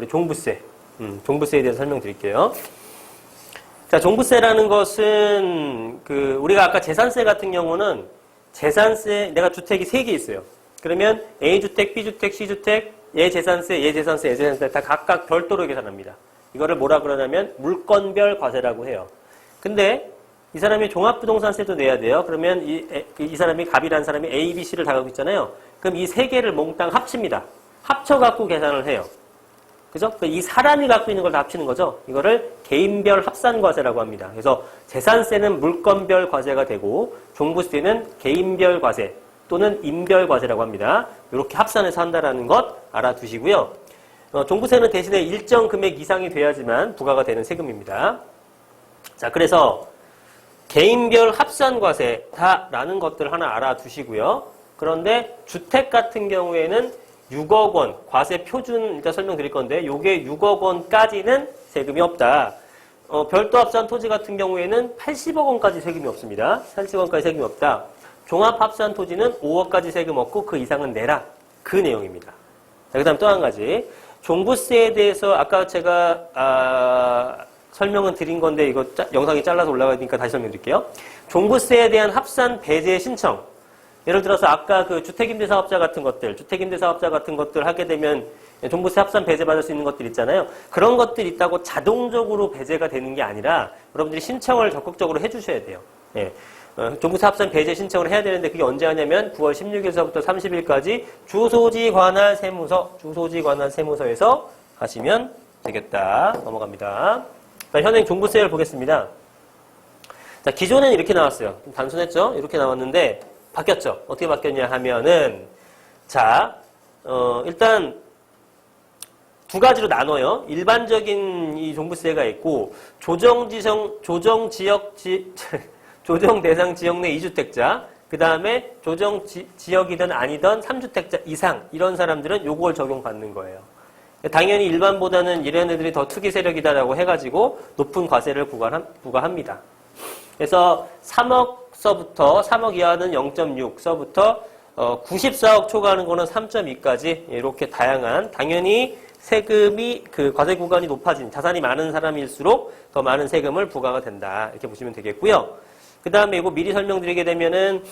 종부세. 종부세에 대해서 설명드릴게요. 자, 종부세라는 것은 우리가 아까 재산세 같은 경우는 재산세 내가 주택이 3개 있어요. 그러면 A주택, B주택, C주택, 얘재산세, 얘재산세, 얘재산세 다 각각 별도로 계산합니다. 이거를 뭐라 그러냐면 물건별 과세라고 해요. 근데 이 사람이 종합부동산세도 내야 돼요. 그러면 이 사람이 갑이라는 사람이 A, B, C를 다 갖고 있잖아요. 그럼 이 3개를 몽땅 합칩니다. 합쳐갖고 계산을 해요. 그죠? 이 사람이 갖고 있는 걸 다 합치는 거죠. 이거를 개인별 합산과세라고 합니다. 그래서 재산세는 물건별 과세가 되고 종부세는 개인별 과세 또는 인별 과세라고 합니다. 이렇게 합산해서 한다는 것 알아두시고요. 종부세는 대신에 일정 금액 이상이 돼야지만 부과가 되는 세금입니다. 자, 그래서 개인별 합산과세다라는 것들 하나 알아두시고요. 그런데 주택 같은 경우에는 6억 원, 과세 표준 일단 설명드릴 건데 요게 6억 원까지는 세금이 없다. 별도 합산 토지 같은 경우에는 80억 원까지 세금이 없습니다. 80억 원까지 세금이 없다. 종합 합산 토지는 5억까지 세금 없고 그 이상은 내라. 그 내용입니다. 자, 그 다음 또 한 가지. 종부세에 대해서 아까 제가 설명은 드린 건데 이거 영상이 잘라서 올라가니까 다시 설명드릴게요. 종부세에 대한 합산 배제 신청. 예를 들어서 아까 주택임대사업자 같은 것들 하게 되면 종부세 합산 배제 받을 수 있는 것들 있잖아요. 그런 것들 있다고 자동적으로 배제가 되는 게 아니라 여러분들이 신청을 적극적으로 해주셔야 돼요. 예. 종부세 합산 배제 신청을 해야 되는데 그게 언제 하냐면 9월 16일서부터 30일까지 주소지 관할 세무서에서 하시면 되겠다. 넘어갑니다. 자, 현행 종부세를 보겠습니다. 자, 기존에는 이렇게 나왔어요. 좀 단순했죠? 이렇게 나왔는데 바뀌었죠. 어떻게 바뀌었냐 하면은 자, 일단 두 가지로 나눠요. 일반적인 이 종부세가 있고 조정 대상 지역 내 2주택자, 그 다음에 조정 지역이든 아니든 3주택자 이상 이런 사람들은 요걸 적용받는 거예요. 당연히 일반보다는 이런 애들이 더 투기 세력이다라고 해가지고 높은 과세를 부과합니다. 그래서 3억서부터 3억 이하는 0.6서부터 94억 초과하는 거는 3.2까지 이렇게 다양한 당연히 세금이 과세 구간이 높아진 자산이 많은 사람일수록 더 많은 세금을 부과가 된다. 이렇게 보시면 되겠고요. 그 다음에 이거 미리 설명드리게 되면은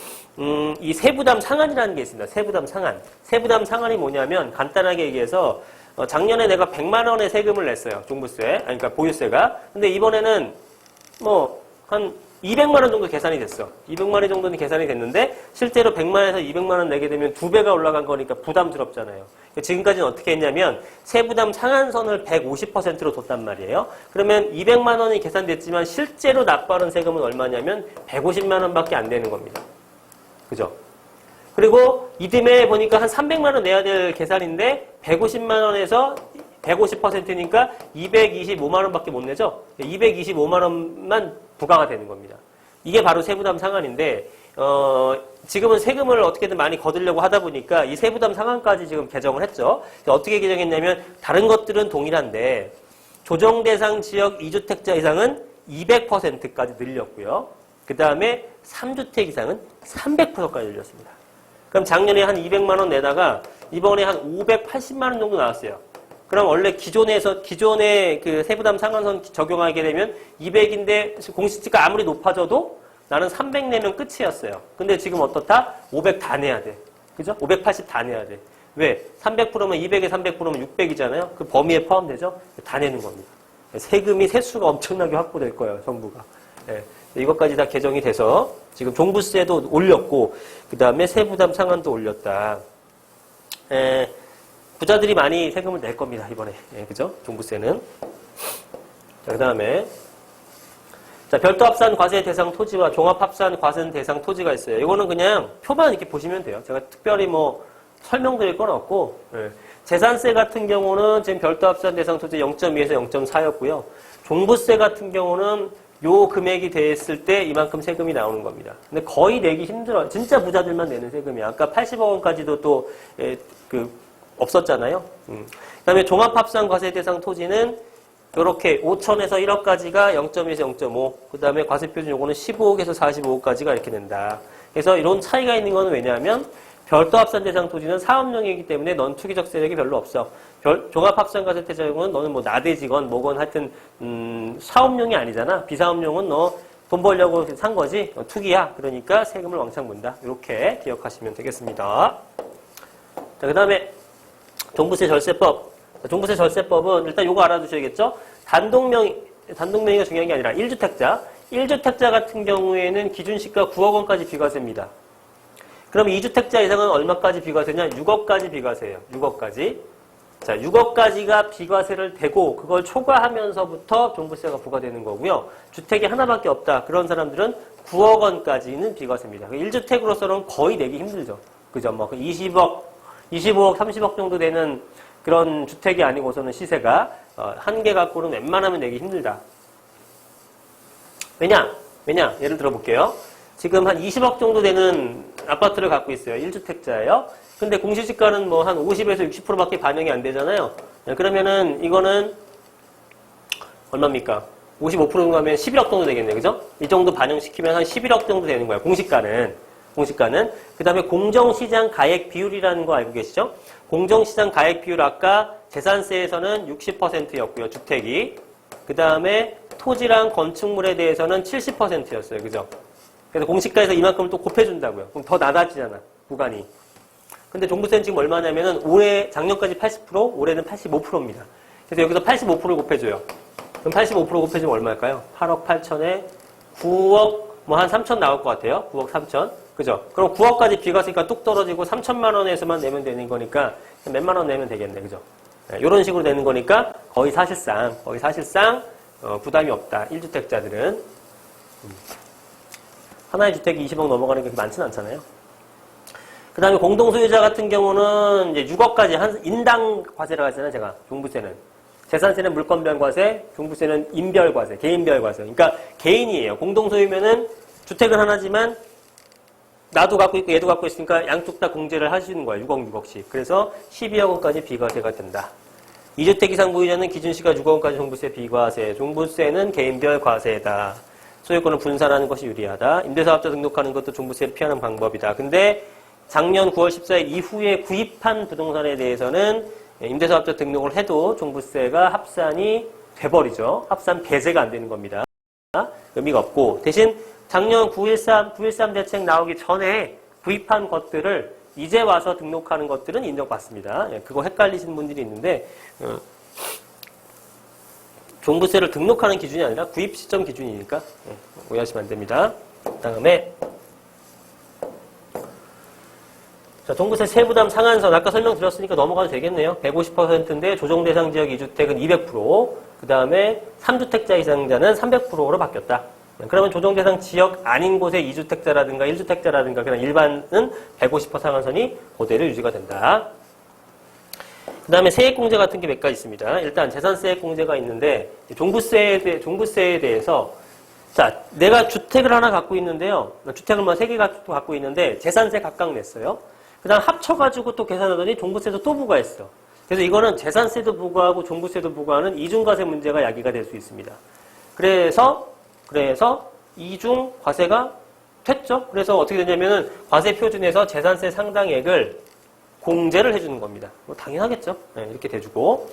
이 세부담 상한이라는 게 있습니다. 세부담 상한. 세부담 상한이 뭐냐면 간단하게 얘기해서 작년에 내가 100만 원의 세금을 냈어요. 종부세. 그러니까 보유세가. 근데 이번에는 한 200만 원 정도 계산이 됐어. 200만 원 정도는 계산이 됐는데 실제로 100만 원에서 200만 원 내게 되면 2배가 올라간 거니까 부담스럽잖아요. 지금까지는 어떻게 했냐면 세부담 상한선을 150%로 뒀단 말이에요. 그러면 200만 원이 계산됐지만 실제로 납부하는 세금은 얼마냐면 150만 원밖에 안 되는 겁니다. 그죠? 그리고 이듬해 보니까 한 300만 원 내야 될 계산인데 150만 원에서 150%니까 225만 원밖에 못 내죠. 225만 원만 부과가 되는 겁니다. 이게 바로 세부담 상한인데 지금은 세금을 어떻게든 많이 거두려고 하다 보니까 이 세부담 상한까지 지금 개정을 했죠. 어떻게 개정했냐면 다른 것들은 동일한데 조정 대상 지역 2주택자 이상은 200%까지 늘렸고요. 그 다음에 3주택 이상은 300%까지 늘렸습니다. 그럼 작년에 한 200만 원 내다가 이번에 한 580만 원 정도 나왔어요. 그럼 원래 기존의 세부담 상한선 적용하게 되면 200인데 공시지가 아무리 높아져도 나는 300 내면 끝이었어요. 근데 지금 어떻다? 500 다 내야 돼. 그죠? 580 다 내야 돼. 왜? 300%면 200에 300%면 600이잖아요. 그 범위에 포함되죠? 다 내는 겁니다. 세금이 세수가 엄청나게 확보될 거예요. 정부가. 네. 이것까지 다 개정이 돼서 지금 종부세도 올렸고 그 다음에 세부담 상한도 올렸다. 부자들이 많이 세금을 낼 겁니다, 이번에. 그죠? 종부세는. 자, 그 다음에. 자, 별도 합산 과세 대상 토지와 종합 합산 과세 대상 토지가 있어요. 이거는 그냥 표만 이렇게 보시면 돼요. 제가 특별히 설명드릴 건 없고, 재산세 같은 경우는 지금 별도 합산 대상 토지 0.2에서 0.4였고요. 종부세 같은 경우는 요 금액이 됐을 때 이만큼 세금이 나오는 겁니다. 근데 거의 내기 힘들어요. 진짜 부자들만 내는 세금이야. 아까 80억 원까지도 또, 없었잖아요. 그 다음에 종합합산과세 대상 토지는 이렇게 5천에서 1억까지가 0.2에서 0.5, 그 다음에 과세표준 요거는 15억에서 45억까지가 이렇게 된다. 그래서 이런 차이가 있는 거는 왜냐하면 별도 합산 대상 토지는 사업용이기 때문에 넌 투기적 세력이 별로 없어. 종합합산가세대자용은 너는 뭐 나대지건 뭐건 하여튼 사업용이 아니잖아. 비사업용은 너 돈 벌려고 산 거지. 투기야. 그러니까 세금을 왕창 문다. 이렇게 기억하시면 되겠습니다. 자, 그 다음에 종부세 절세법. 종부세 절세법은 일단 요거 알아두셔야겠죠? 단독명의가 중요한 게 아니라 1주택자. 1주택자 같은 경우에는 기준시가 9억 원까지 비과세입니다. 그럼 2주택자 이상은 얼마까지 비과세냐? 6억까지 비과세예요. 6억까지. 자, 6억까지가 비과세를 대고 그걸 초과하면서부터 종부세가 부과되는 거고요. 주택이 하나밖에 없다. 그런 사람들은 9억 원까지는 비과세입니다. 1주택으로서는 거의 내기 힘들죠. 그죠? 뭐 20억, 25억, 30억 정도 되는 그런 주택이 아니고서는 시세가 한 개 갖고는 웬만하면 내기 힘들다. 왜냐? 예를 들어 볼게요. 지금 한 20억 정도 되는 아파트를 갖고 있어요. 1주택자예요. 근데 공시지가는 뭐 한 50에서 60%밖에 반영이 안 되잖아요. 그러면은 이거는 얼마입니까? 55% 정도 하면 11억 정도 되겠네요. 그죠? 이 정도 반영시키면 한 11억 정도 되는 거예요. 공시가는. 그 다음에 공정시장 가액 비율이라는 거 알고 계시죠? 공정시장 가액 비율 아까 재산세에서는 60%였고요. 주택이. 그 다음에 토지랑 건축물에 대해서는 70%였어요. 그죠? 그래서 공시가에서 이만큼 또 곱해준다고요. 그럼 더 낮아지잖아. 구간이. 근데 종부세는 지금 얼마냐면은 작년까지 80%, 올해는 85%입니다. 그래서 여기서 85%를 곱해줘요. 그럼 85% 곱해주면 얼마일까요? 8억 8천에 9억, 뭐 한 3천 나올 것 같아요. 9억 3천. 그죠? 그럼 9억까지 비과세니까 뚝 떨어지고 3천만 원에서만 내면 되는 거니까 몇만 원 내면 되겠네. 그죠? 네, 이런 식으로 되는 거니까 거의 사실상 부담이 없다. 1주택자들은. 하나의 주택이 20억 넘어가는 게 그렇게 많지는 않잖아요. 그 다음에 공동소유자 같은 경우는 이제 6억까지 인당 과세라고 하잖아요, 제가. 종부세는. 재산세는 물권별과세, 종부세는 인별과세, 개인별과세. 그러니까 개인이에요. 공동소유면은 주택은 하나지만 나도 갖고 있고 얘도 갖고 있으니까 양쪽 다 공제를 하시는 거예요. 6억, 6억씩. 그래서 12억 원까지 비과세가 된다. 2주택 이상 보유자는 기준시가 6억 원까지 종부세 비과세, 종부세는 개인별 과세다. 소유권을 분산하는 것이 유리하다. 임대사업자 등록하는 것도 종부세를 피하는 방법이다. 근데 작년 9월 14일 이후에 구입한 부동산에 대해서는 임대사업자 등록을 해도 종부세가 합산이 돼버리죠. 합산 배제가 안 되는 겁니다. 의미가 없고 대신 작년 9.13 대책 나오기 전에 구입한 것들을 이제 와서 등록하는 것들은 인정받습니다. 그거 헷갈리시는 분들이 있는데 종부세를 등록하는 기준이 아니라 구입 시점 기준이니까 오해하시면 안 됩니다. 그다음에 자, 종부세 세부담 상한선 아까 설명드렸으니까 넘어가도 되겠네요. 150%인데 조정대상 지역 2주택은 200%, 그 다음에 3주택자 이상자는 300%로 바뀌었다. 그러면 조정대상 지역 아닌 곳에 2주택자라든가 1주택자라든가 그냥 일반은 150% 상한선이 그대로 유지가 된다. 그 다음에 세액공제 같은 게 몇 가지 있습니다. 일단 재산세액공제가 있는데 종부세에 대해서 자, 내가 주택을 하나 갖고 있는데요. 주택을 뭐 3개 갖고 있는데 재산세 각각 냈어요. 그 다음 합쳐가지고 또 계산하더니 종부세도 또 부과했어. 그래서 이거는 재산세도 부과하고 종부세도 부과하는 이중과세 문제가 야기가 될 수 있습니다. 그래서 이중 과세가 됐죠. 그래서 어떻게 되냐면은 과세 표준에서 재산세 상당액을 공제를 해주는 겁니다. 뭐 당연하겠죠. 네, 이렇게 돼주고.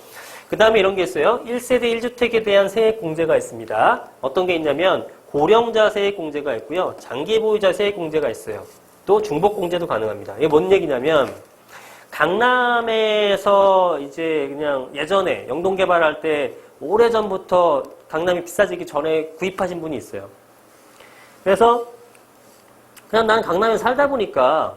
그 다음에 이런 게 있어요. 1세대 1주택에 대한 세액 공제가 있습니다. 어떤 게 있냐면 고령자 세액 공제가 있고요. 장기 보유자 세액 공제가 있어요. 또 중복 공제도 가능합니다. 이게 뭔 얘기냐면 강남에서 이제 그냥 예전에 영동 개발할 때 오래전부터 강남이 비싸지기 전에 구입하신 분이 있어요. 그래서 그냥 난 강남에 살다 보니까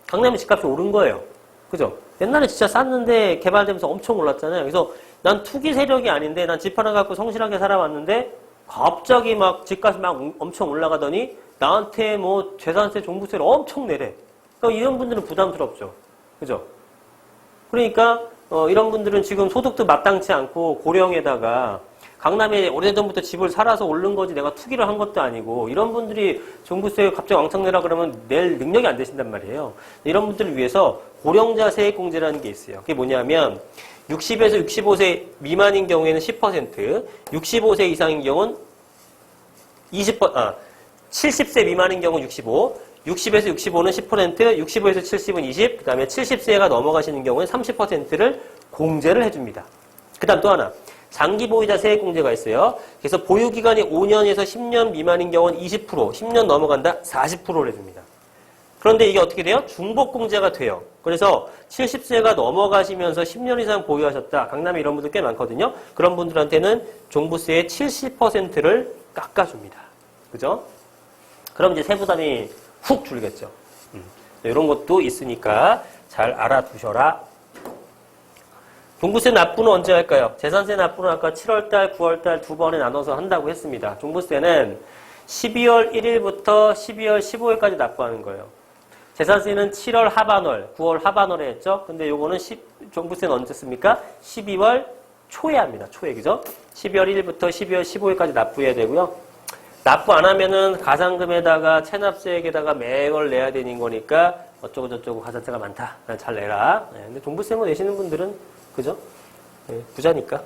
강남의 집값이 오른 거예요. 그죠? 옛날에 진짜 쌌는데 개발되면서 엄청 올랐잖아요. 그래서 난 투기 세력이 아닌데 난 집 하나 갖고 성실하게 살아왔는데 갑자기 막 집값이 막 엄청 올라가더니 나한테 뭐 재산세, 종부세를 엄청 내래. 그러니까 이런 분들은 부담스럽죠. 그죠? 그러니까 이런 분들은 지금 소득도 마땅치 않고 고령에다가 강남에 오래전부터 집을 살아서 오른 거지 내가 투기를 한 것도 아니고 이런 분들이 종부세 갑자기 왕창 내라 그러면 낼 능력이 안 되신단 말이에요. 이런 분들을 위해서 고령자 세액공제라는 게 있어요. 그게 뭐냐면 60에서 65세 미만인 경우에는 10%, 65세 이상인 경우는 70세 미만인 경우 65, 60에서 65는 10%, 65에서 70은 20, 그 다음에 70세가 넘어가시는 경우에 30%를 공제를 해줍니다. 그 다음 또 하나. 장기 보유자 세액 공제가 있어요. 그래서 보유기간이 5년에서 10년 미만인 경우는 20%, 10년 넘어간다 40%를 해줍니다. 그런데 이게 어떻게 돼요? 중복 공제가 돼요. 그래서 70세가 넘어가시면서 10년 이상 보유하셨다. 강남에 이런 분들 꽤 많거든요. 그런 분들한테는 종부세의 70%를 깎아줍니다. 그죠? 그럼 이제 세부담이 훅 줄겠죠. 이런 것도 있으니까 잘 알아두셔라. 종부세 납부는 언제 할까요? 재산세 납부는 아까 7월달, 9월달 두 번에 나눠서 한다고 했습니다. 종부세는 12월 1일부터 12월 15일까지 납부하는 거예요. 재산세는 7월 하반월, 9월 하반월에 했죠. 근데 요거는 종부세는 언제 씁니까? 12월 초에 합니다. 초에, 그죠? 12월 1일부터 12월 15일까지 납부해야 되고요. 납부 안 하면은 가상금에다가 체납세액에다가 매월 내야 되는 거니까 어쩌고 저쩌고 가산세가 많다. 잘 내라. 근데 종부세 뭐 내시는 분들은 그죠? 부자니까.